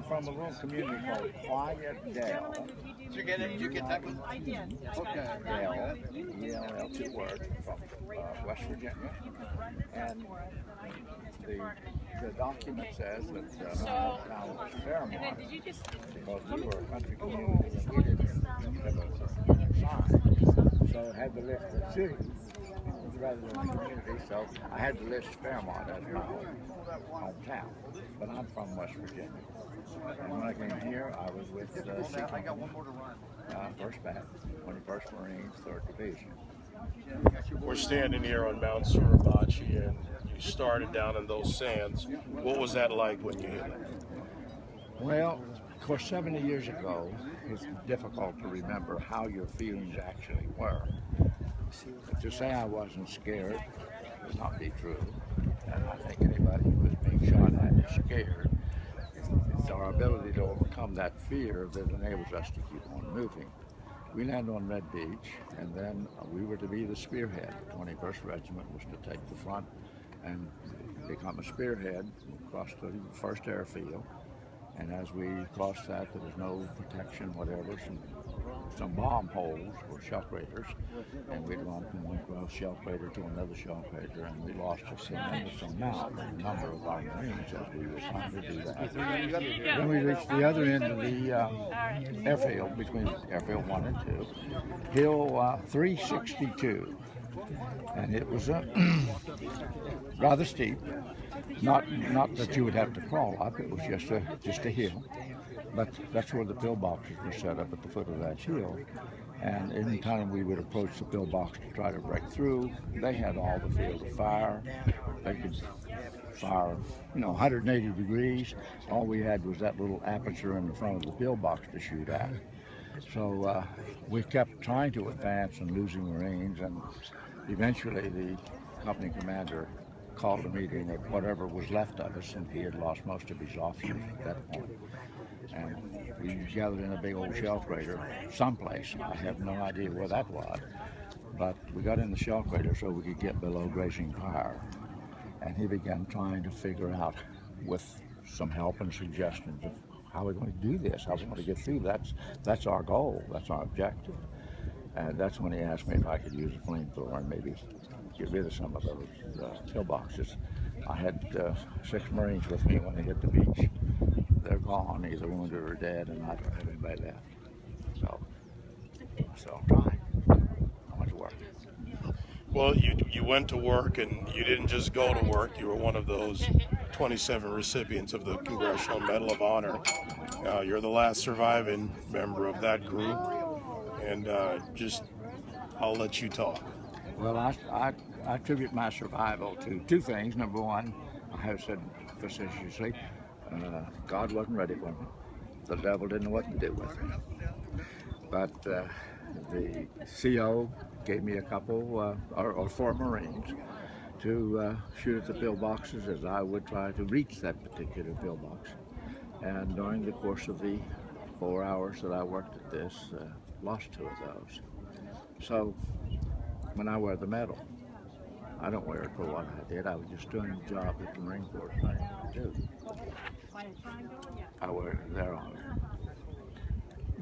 from a little community called Quiet Dell. Did you get it? Did you get that one? I did. Okay. Dell, E-L-L, two words, from West Virginia. And the document says that town was Fairmont, because we were a country community and we didn't have a sign. So I had to list the city rather than the community, so I had to list Fairmont as my hometown. But I'm from West Virginia. And when I came here, I was with I got one more to run. 1st Bat, 21st Marines, 3rd Division. We're standing here on Mt Suribachi, and you started down in those sands. What was that like when you hit it? Well, of course, 70 years ago, it's difficult to remember how your feelings actually were. To say I wasn't scared would not be true. And I think anybody who was being shot at is scared. It's our ability to overcome that fear that enables us to keep on moving. We landed on Red Beach, and then we were to be the spearhead. The 21st Regiment was to take the front and become a spearhead across the 1st Airfield. And as we crossed that, there was no protection, whatever. Some bomb holes or shell craters, and we'd gone from one shell crater to another shell crater, and we lost a tremendous amount, a number of our Marines as we were trying to do that. Then we reached the other end of the airfield, between Airfield 1 and 2, Hill 362, and it was rather steep. Not that you would have to crawl up, it was just a hill. But that's where the pillboxes were set up, at the foot of that hill. And any time we would approach the pillbox to try to break through, they had all the field of fire. They could fire, 180 degrees. All we had was that little aperture in the front of the pillbox to shoot at. So we kept trying to advance and losing Marines, and eventually the company commander called a meeting of whatever was left of us, and he had lost most of his officers at that point. And we gathered in a big old shell crater someplace. I have no idea where that was, but we got in the shell crater so we could get below grazing fire. And he began trying to figure out, with some help and suggestions, of how we're going to do this, how we're going to get through. That's our goal, that's our objective. And that's when he asked me if I could use a flamethrower and maybe get rid of some of those pillboxes. I had 6 Marines with me when they hit the beach. They're gone, either wounded or dead, and I don't have anybody left. So I'm trying. I went to work. Well, you went to work, and you didn't just go to work. You were one of those 27 recipients of the Congressional Medal of Honor. You're the last surviving member of that group, and I'll let you talk. Well, I attribute my survival to 2 things. Number one, I have said facetiously, God wasn't ready for me. The devil didn't know what to do with me. But the CO gave me a couple, or 4 Marines, to shoot at the pillboxes as I would try to reach that particular pillbox. And during the course of the 4 hours that I worked at this, lost 2 of those. So when I wear the medal, I don't wear it for what I did. I was just doing the job that the Marine Corps trained me to do. I wear it in their honor.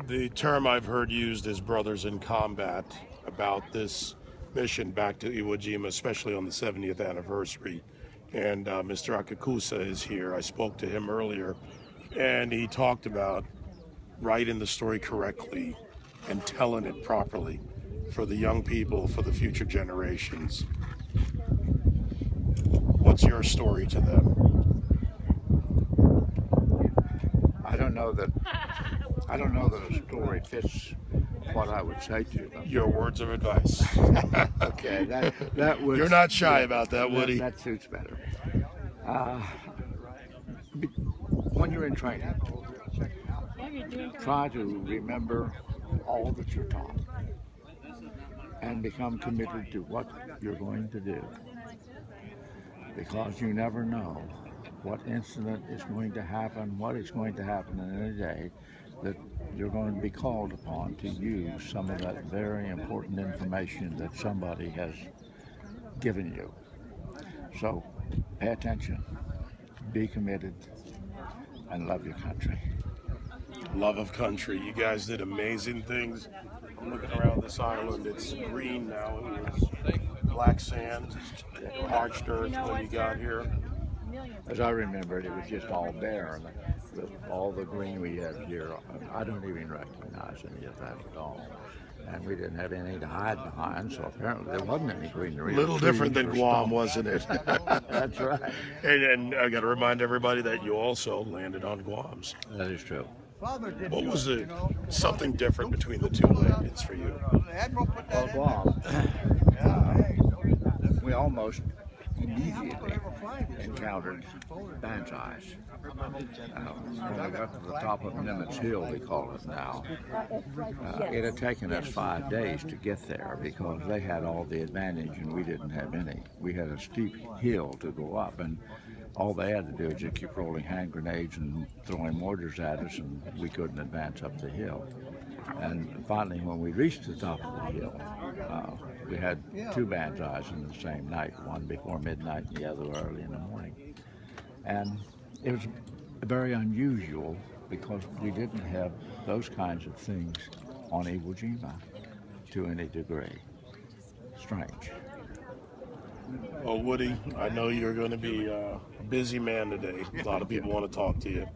The term I've heard used is brothers in combat about this mission back to Iwo Jima, especially on the 70th anniversary. And Mr. Akakusa is here. I spoke to him earlier, and he talked about writing the story correctly and telling it properly for the young people, for the future generations. What's your story to them? I don't know that a story fits what I would say to them. Your words of advice. Okay, that would. You're not shy about that, Woody. That suits better. When you're in training, try to remember all that you're taught and become committed to what you're going to do, because you never know what incident is going to happen, what is going to happen in a day, that you're going to be called upon to use some of that very important information that somebody has given you. So pay attention, be committed, and love your country. Love of country. You guys did amazing things. I'm looking around this island. It's green now. It was black sand, parched earth when you got here. As I remember it, it was just all bare. With all the green we have here, I don't even recognize any of that at all. And we didn't have any to hide behind, so apparently there wasn't any greenery. A little different than Guam, wasn't it? That's right. And I got to remind everybody that you also landed on Guam's. That is true. What was something different between the two landings for you? Well, Guam, we almost immediately encountered banzais. When we got to the top of Nimitz Hill, we call it now, it had taken us 5 days to get there because they had all the advantage and we didn't have any. We had a steep hill to go up, and all they had to do was just keep rolling hand grenades and throwing mortars at us, and we couldn't advance up the hill. And finally, when we reached the top of the hill, we had 2 banzais in the same night, one before midnight and the other early in the morning. And it was very unusual because we didn't have those kinds of things on Iwo Jima to any degree. Strange. Well, Woody, I know you're going to be a busy man today. A lot of people want to talk to you.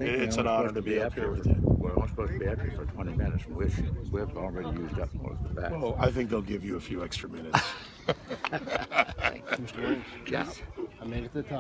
It's an honor to be up here with you. We're only supposed to be up here for 20 minutes. We've already used up most of that. Well, I think they'll give you a few extra minutes. Mr. Williams, Yes. I made it to the top.